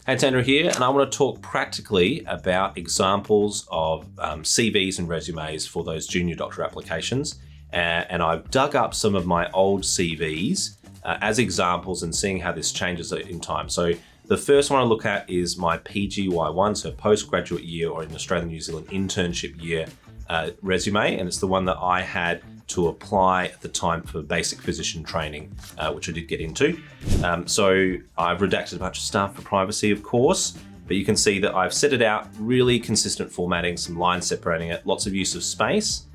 Hey, it's Andrew here, and I want to talk practically about examples of CVs and resumes for those junior doctor applications. And I've dug up some of my old CVs as examples and seeing how this changes in time. So the first one I look at is my PGY1, so postgraduate year, or in Australia, New Zealand internship year resume. And it's the one that I had to apply at the time for basic physician training, which I did get into. So I've redacted a bunch of stuff for privacy, of course, but you can see that I've set it out, really consistent formatting, some lines separating it, lots of use of space,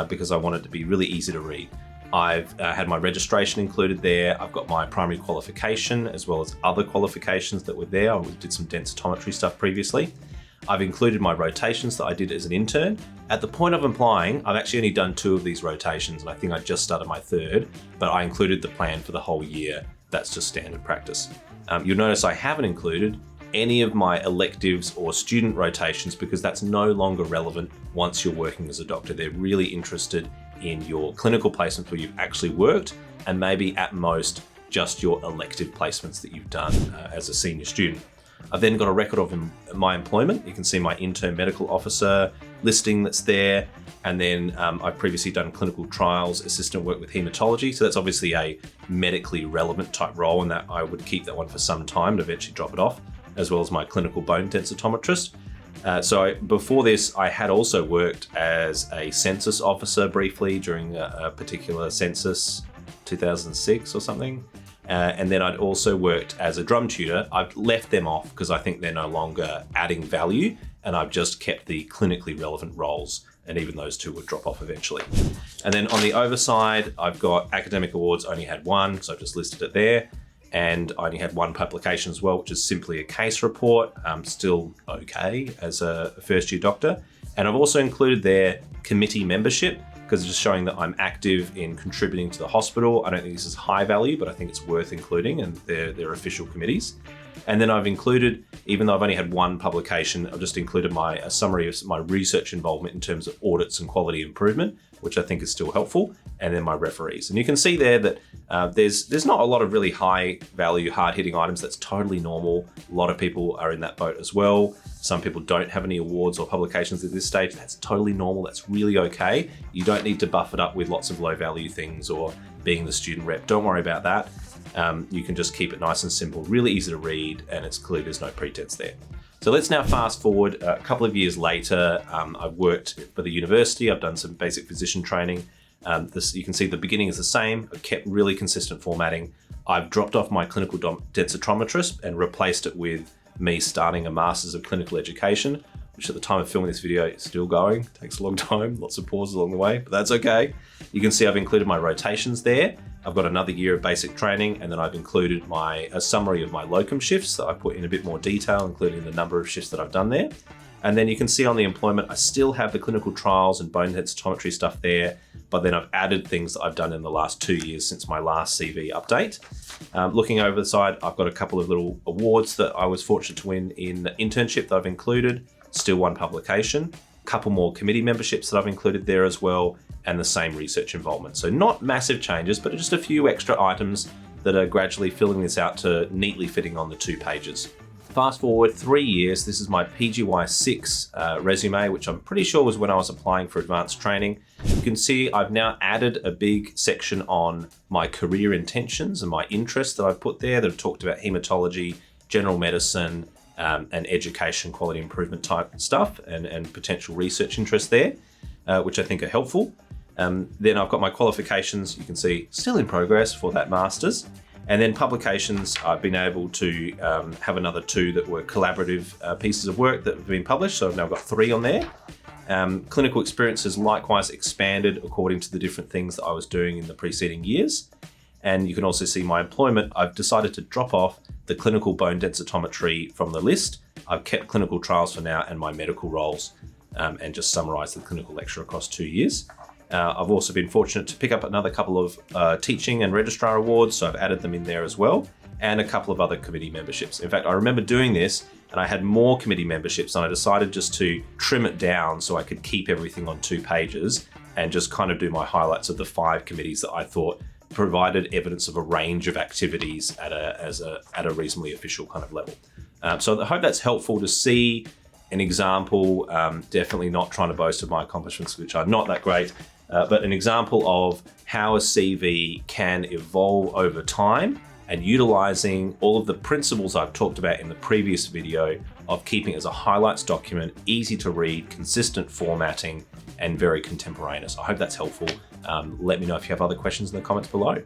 because I want it to be really easy to read. I've had my registration included there. I've got my primary qualification as well as other qualifications that were there. I did some densitometry stuff previously. I've included my rotations that I did as an intern. At the point of applying, I've actually only done 2 of these rotations, and I think I just started my 3rd, but I included the plan for the whole year. That's just standard practice. You'll notice I haven't included any of my electives or student rotations because that's no longer relevant once you're working as a doctor. They're really interested in your clinical placements where you've actually worked, and maybe at most just your elective placements that you've done as a senior student. I've then got a record of my employment. You can see my intern medical officer listing that's there. And then I've previously done clinical trials, assistant work with hematology. So that's obviously a medically relevant type role, and that I would keep that one for some time to eventually drop it off, as well as my clinical bone densitometrist. Before this, I had also worked as a census officer briefly during a particular census, 2006 or something. And then I'd also worked as a drum tutor. I've left them off because I think they're no longer adding value, and I've just kept the clinically relevant roles, and even those 2 would drop off eventually. And then on the overside, I've got academic awards, only had 1, so I've just listed it there. And I only had 1 publication as well, which is simply a case report. Still okay as a first year doctor. And I've also included there committee membership, because it's just showing that I'm active in contributing to the hospital. I don't think this is high value, but I think it's worth including, and they're official committees. And then I've included, even though I've only had 1 publication, I've just included a summary of my research involvement in terms of audits and quality improvement, which I think is still helpful, and then my referees. And you can see there that there's not a lot of really high value, hard hitting items. That's totally normal. A lot of people are in that boat as well. Some people don't have any awards or publications at this stage. That's totally normal. That's really okay. You don't need to buff it up with lots of low value things or being the student rep. Don't worry about that. You can just keep it nice and simple, really easy to read, and it's clear there's no pretense there. So let's now fast forward a couple of years later. I've worked for the university. I've done some basic physician training. You can see the beginning is the same. I've kept really consistent formatting. I've dropped off my clinical densitometrist and replaced it with me starting a Masters of Clinical Education, which at the time of filming this video is still going. It takes a long time, lots of pauses along the way, but that's okay. You can see I've included my rotations there. I've got another year of basic training, and then I've included a summary of my locum shifts that I put in a bit more detail, including the number of shifts that I've done there. And then you can see on the employment, I still have the clinical trials and bone densitometry stuff there, but then I've added things that I've done in the last 2 years since my last CV update. Looking over the side, I've got a couple of little awards that I was fortunate to win in the internship that I've included, still 1 publication, a couple more committee memberships that I've included there as well, and the same research involvement. So not massive changes, but just a few extra items that are gradually filling this out to neatly fitting on the 2 pages. Fast forward 3 years, this is my PGY6 resume, which I'm pretty sure was when I was applying for advanced training. You can see I've now added a big section on my career intentions and my interests that I've put there that have talked about hematology, general medicine, and education, quality improvement type stuff, and potential research interests there, which I think are helpful. Then I've got my qualifications, you can see still in progress for that master's. And then publications, I've been able to have another 2 that were collaborative pieces of work that have been published. So I've now got 3 on there. Clinical experience has likewise expanded according to the different things that I was doing in the preceding years. And you can also see my employment. I've decided to drop off the clinical bone densitometry from the list. I've kept clinical trials for now and my medical roles, and just summarized the clinical lecture across 2 years. I've also been fortunate to pick up another couple of teaching and registrar awards, so I've added them in there as well, and a couple of other committee memberships. In fact, I remember doing this and I had more committee memberships, and I decided just to trim it down so I could keep everything on 2 pages and just kind of do my highlights of the 5 committees that I thought provided evidence of a range of activities at a reasonably official kind of level. So I hope that's helpful to see an example, definitely not trying to boast of my accomplishments, which are not that great, but an example of how a CV can evolve over time and utilizing all of the principles I've talked about in the previous video of keeping it as a highlights document, easy to read, consistent formatting, and very contemporaneous. I hope that's helpful. Let me know if you have other questions in the comments below.